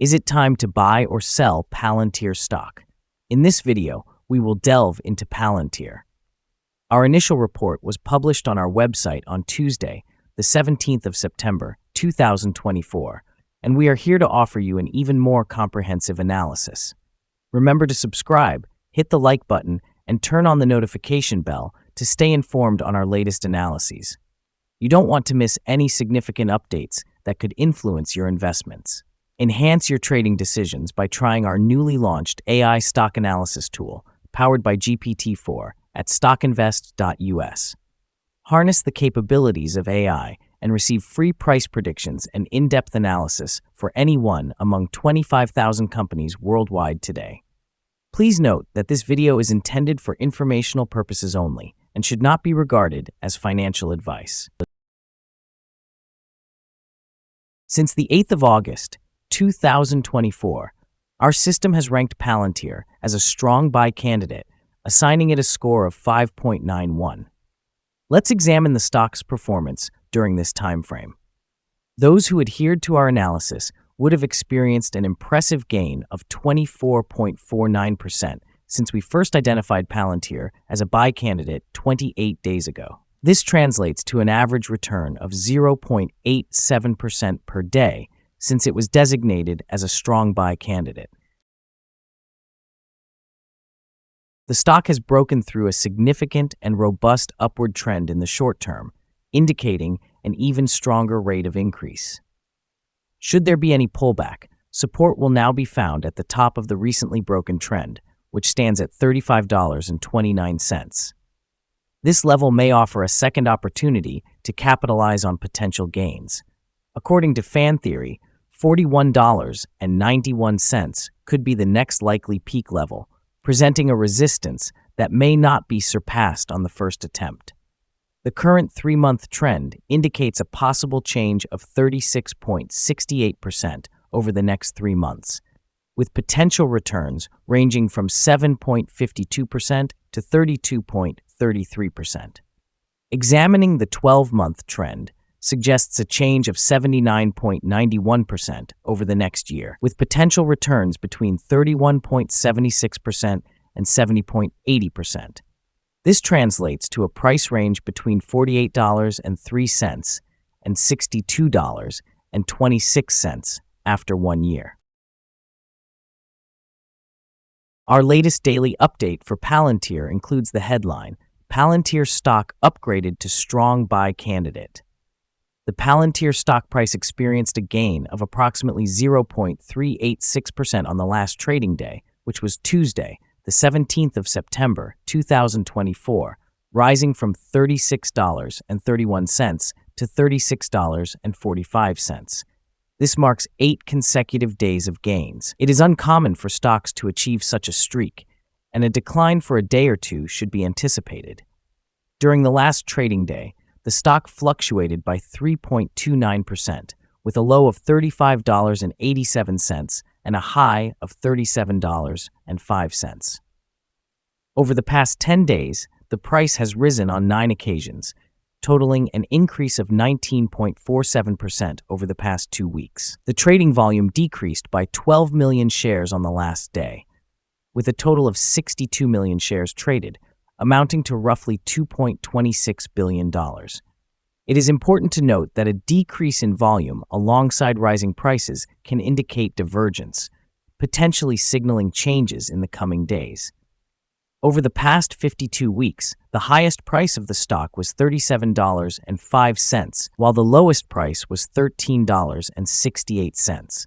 Is it time to buy or sell Palantir stock? In this video, we will delve into Palantir. Our initial report was published on our website on Tuesday, the 17th of September, 2024, and we are here to offer you an even more comprehensive analysis. Remember to subscribe, hit the like button, and turn on the notification bell to stay informed on our latest analyses. You don't want to miss any significant updates that could influence your investments. Enhance your trading decisions by trying our newly launched AI stock analysis tool, powered by GPT-4, at StockInvest.us. Harness the capabilities of AI and receive free price predictions and in-depth analysis for any one among 25,000 companies worldwide today. Please note that this video is intended for informational purposes only and should not be regarded as financial advice. Since the 8th of August, 2024, our system has ranked Palantir as a strong buy candidate, assigning it a score of 5.91. Let's examine the stock's performance during this time frame. Those who adhered to our analysis would have experienced an impressive gain of 24.49% since we first identified Palantir as a buy candidate 28 days ago. This translates to an average return of 0.87% per day since it was designated as a strong buy candidate. The stock has broken through a significant and robust upward trend in the short term, indicating an even stronger rate of increase. Should there be any pullback, support will now be found at the top of the recently broken trend, which stands at $35.29. This level may offer a second opportunity to capitalize on potential gains. According to fan theory, $41.91 could be the next likely peak level, presenting a resistance that may not be surpassed on the first attempt. The current 3-month trend indicates a possible change of 36.68% over the next 3 months, with potential returns ranging from 7.52% to 32.33%. Examining the 12-month trend suggests a change of 79.91% over the next year, with potential returns between 31.76% and 70.80%. This translates to a price range between $48.03 and $62.26 after 1 year. Our latest daily update for Palantir includes the headline, Palantir stock upgraded to strong buy candidate. The Palantir stock price experienced a gain of approximately 0.386% on the last trading day, which was Tuesday, the 17th of September, 2024, rising from $36.31 to $36.45. This marks 8 consecutive days of gains. It is uncommon for stocks to achieve such a streak, and a decline for a day or two should be anticipated. During the last trading day, the stock fluctuated by 3.29%, with a low of $35.87 and a high of $37.05. Over the past 10 days, the price has risen on 9 occasions, totaling an increase of 19.47% over the past 2 weeks. The trading volume decreased by 12 million shares on the last day, with a total of 62 million shares traded, amounting to roughly $2.26 billion. It is important to note that a decrease in volume alongside rising prices can indicate divergence, potentially signaling changes in the coming days. Over the past 52 weeks, the highest price of the stock was $37.05, while the lowest price was $13.68.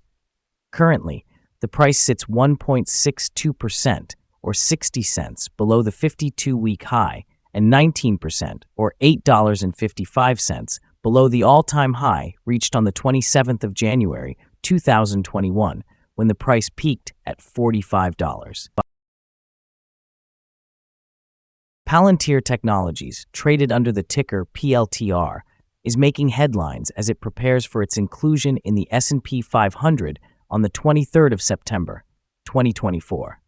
Currently, the price sits 1.62%, or 60 cents, below the 52-week high, and 19%, or $8.55, below the all-time high reached on the 27th of January, 2021, when the price peaked at $45. Palantir Technologies, traded under the ticker PLTR, is making headlines as it prepares for its inclusion in the S&P 500 on the 23rd of September, 2024.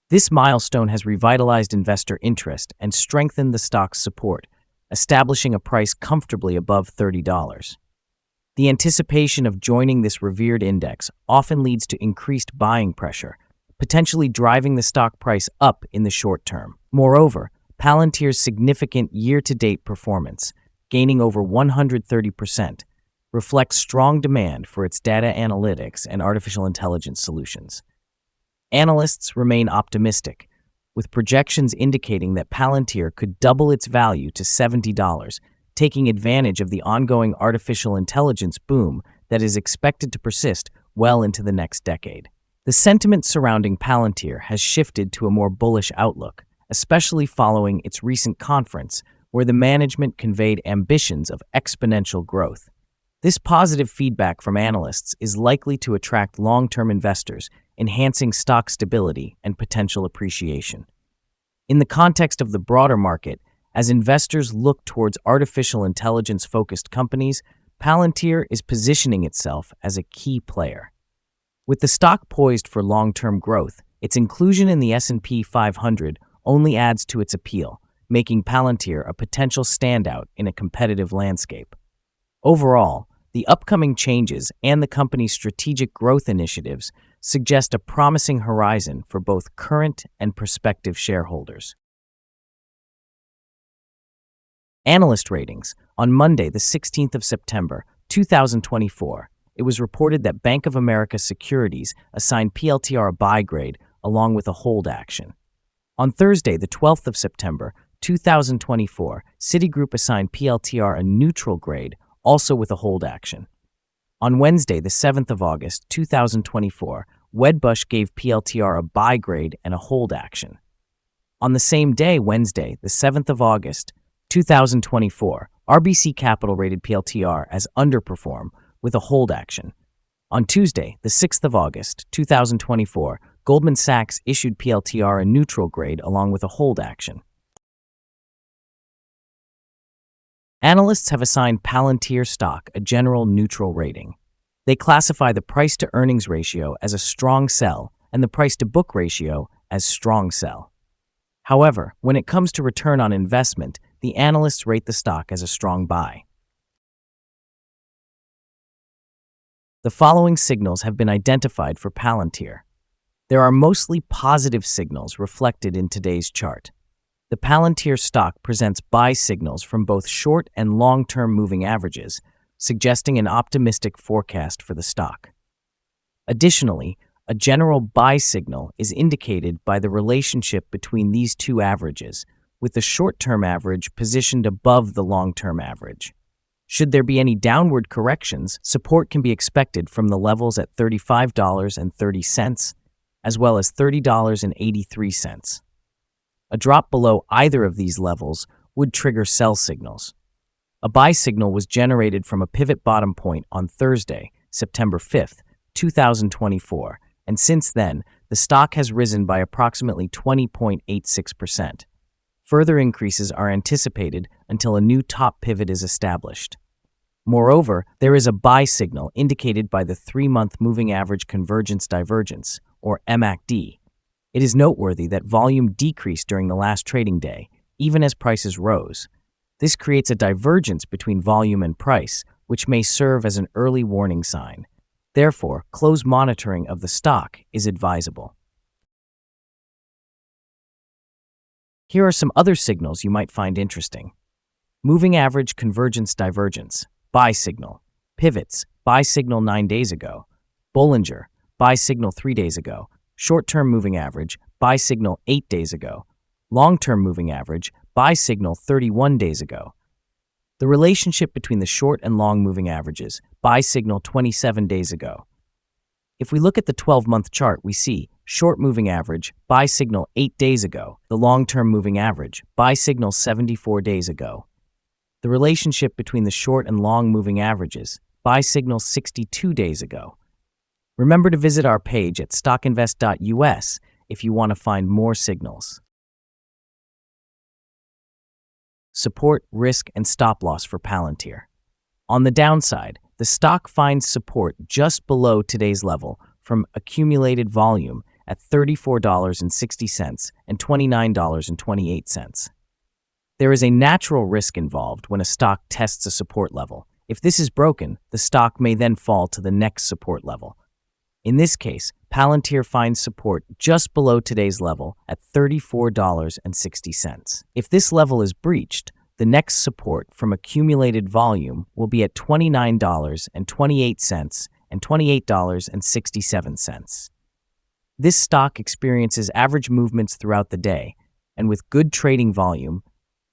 This milestone has revitalized investor interest and strengthened the stock's support, establishing a price comfortably above $30. The anticipation of joining this revered index often leads to increased buying pressure, potentially driving the stock price up in the short term. Moreover, Palantir's significant year-to-date performance, gaining over 130%, reflects strong demand for its data analytics and artificial intelligence solutions. Analysts remain optimistic, with projections indicating that Palantir could double its value to $70, taking advantage of the ongoing artificial intelligence boom that is expected to persist well into the next decade. The sentiment surrounding Palantir has shifted to a more bullish outlook, especially following its recent conference, where the management conveyed ambitions of exponential growth. This positive feedback from analysts is likely to attract long-term investors, enhancing stock stability and potential appreciation. In the context of the broader market, as investors look towards artificial intelligence-focused companies, Palantir is positioning itself as a key player. With the stock poised for long-term growth, its inclusion in the S&P 500 only adds to its appeal, making Palantir a potential standout in a competitive landscape. Overall, the upcoming changes and the company's strategic growth initiatives suggest a promising horizon for both current and prospective shareholders. Analyst ratings. On Monday, the 16th of September, 2024, it was reported that Bank of America Securities assigned PLTR a buy grade along with a hold action. On Thursday, the 12th of September, 2024, Citigroup assigned PLTR a neutral grade, also with a hold action. On Wednesday, the 7th of August, 2024, Wedbush gave PLTR a buy grade and a hold action. On the same day, Wednesday, the 7th of August, 2024, RBC Capital rated PLTR as underperform with a hold action. On Tuesday, the 6th of August, 2024, Goldman Sachs issued PLTR a neutral grade along with a hold action. Analysts have assigned Palantir stock a general neutral rating. They classify the price-to-earnings ratio as a strong sell and the price-to-book ratio as strong sell. However, when it comes to return on investment, the analysts rate the stock as a strong buy. The following signals have been identified for Palantir. There are mostly positive signals reflected in today's chart. The Palantir stock presents buy signals from both short and long-term moving averages, suggesting an optimistic forecast for the stock. Additionally, a general buy signal is indicated by the relationship between these two averages, with the short-term average positioned above the long-term average. Should there be any downward corrections, support can be expected from the levels at $35.30, as well as $30.83. A drop below either of these levels would trigger sell signals. A buy signal was generated from a pivot bottom point on Thursday, September 5th, 2024, and since then, the stock has risen by approximately 20.86%. Further increases are anticipated until a new top pivot is established. Moreover, there is a buy signal indicated by the 3-month moving average convergence divergence, or MACD. It is noteworthy that volume decreased during the last trading day, even as prices rose. This creates a divergence between volume and price, which may serve as an early warning sign. Therefore, close monitoring of the stock is advisable. Here are some other signals you might find interesting. Moving average convergence divergence, buy signal. Pivots, buy signal 9 days ago. Bollinger, buy signal 3 days ago. Short-term moving average, buy signal 8 days ago. Long-term moving average, buy signal 31 days ago. The relationship between the short and long moving averages, buy signal 27 days ago. If we look at the 12-month chart, we see short moving average, buy signal 8 days ago. The long-term moving average, buy signal 74 days ago. The relationship between the short and long moving averages, buy signal 62 days ago. Remember to visit our page at StockInvest.us if you want to find more signals. Support, risk, and stop loss for Palantir. On the downside, the stock finds support just below today's level from accumulated volume at $34.60 and $29.28. There is a natural risk involved when a stock tests a support level. If this is broken, the stock may then fall to the next support level. In this case, Palantir finds support just below today's level at $34.60. If this level is breached, the next support from accumulated volume will be at $29.28 and $28.67. This stock experiences average movements throughout the day, and with good trading volume,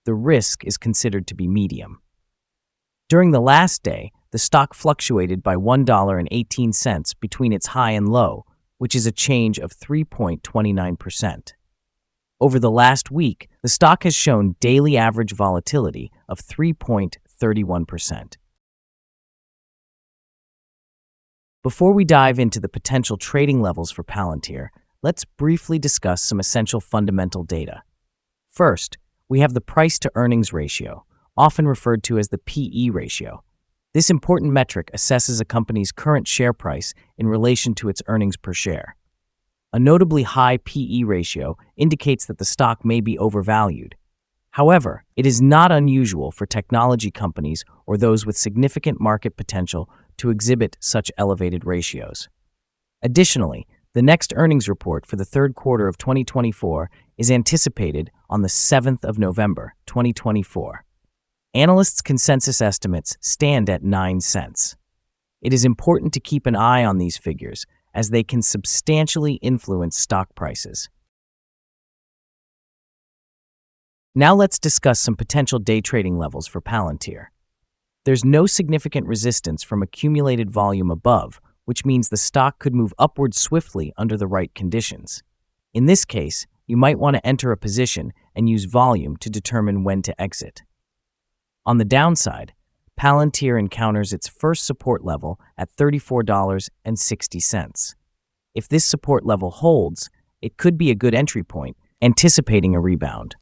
the risk is considered to be medium. During the last day, the stock fluctuated by $1.18 between its high and low, which is a change of 3.29%. Over the last week, the stock has shown daily average volatility of 3.31%. Before we dive into the potential trading levels for Palantir, let's briefly discuss some essential fundamental data. First, we have the price-to-earnings ratio, often referred to as the PE ratio. This important metric assesses a company's current share price in relation to its earnings per share. A notably high PE ratio indicates that the stock may be overvalued. However, it is not unusual for technology companies or those with significant market potential to exhibit such elevated ratios. Additionally, the next earnings report for the third quarter of 2024 is anticipated on the 7th of November, 2024. Analysts' consensus estimates stand at 9 cents. It is important to keep an eye on these figures, as they can substantially influence stock prices. Now let's discuss some potential day trading levels for Palantir. There's no significant resistance from accumulated volume above, which means the stock could move upward swiftly under the right conditions. In this case, you might want to enter a position and use volume to determine when to exit. On the downside, Palantir encounters its first support level at $34.60. If this support level holds, it could be a good entry point, anticipating a rebound.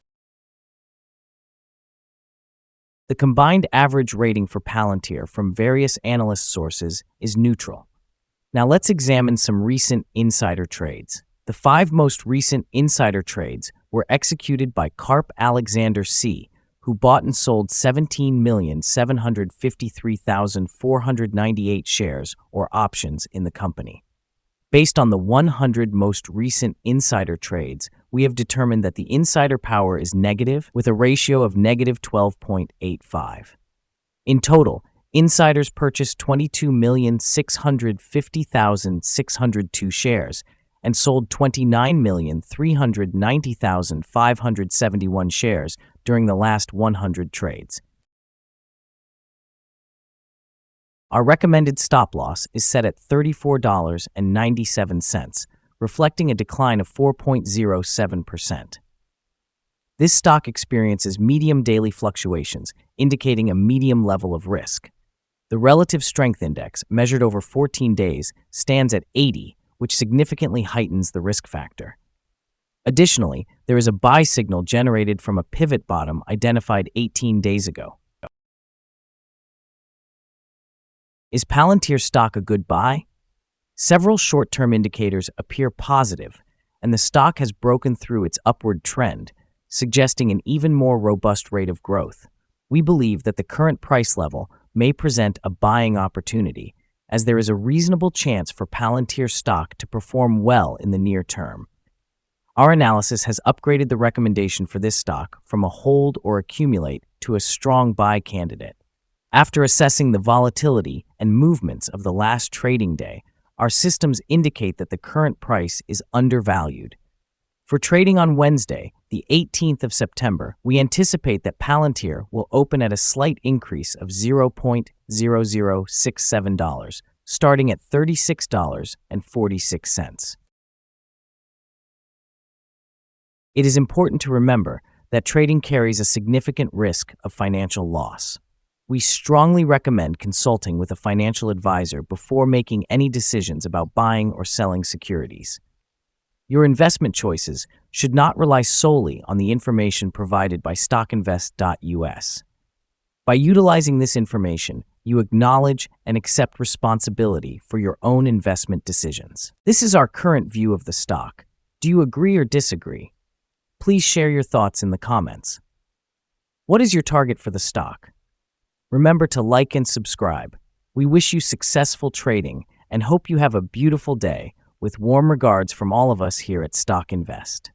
The combined average rating for Palantir from various analyst sources is neutral. Now let's examine some recent insider trades. The 5 most recent insider trades were executed by Carp Alexander C., who bought and sold 17,753,498 shares or options in the company. Based on the 100 most recent insider trades, we have determined that the insider power is negative with a ratio of negative 12.85. In total, insiders purchased 22,650,602 shares and sold 29,390,571 shares during the last 100 trades. Our recommended stop loss is set at $34.97, reflecting a decline of 4.07%. This stock experiences medium daily fluctuations, indicating a medium level of risk. The relative strength index, measured over 14 days, stands at 80, which significantly heightens the risk factor. Additionally, there is a buy signal generated from a pivot bottom identified 18 days ago. Is Palantir stock a good buy? Several short-term indicators appear positive, and the stock has broken through its upward trend, suggesting an even more robust rate of growth. We believe that the current price level may present a buying opportunity, as there is a reasonable chance for Palantir stock to perform well in the near term. Our analysis has upgraded the recommendation for this stock from a hold or accumulate to a strong buy candidate. After assessing the volatility and movements of the last trading day, our systems indicate that the current price is undervalued. For trading on Wednesday, the 18th of September, we anticipate that Palantir will open at a slight increase of $0.0067, starting at $36.46. It is important to remember that trading carries a significant risk of financial loss. We strongly recommend consulting with a financial advisor before making any decisions about buying or selling securities. Your investment choices should not rely solely on the information provided by StockInvest.us. By utilizing this information, you acknowledge and accept responsibility for your own investment decisions. This is our current view of the stock. Do you agree or disagree? Please share your thoughts in the comments. What is your target for the stock? Remember to like and subscribe. We wish you successful trading and hope you have a beautiful day, with warm regards from all of us here at Stock Invest.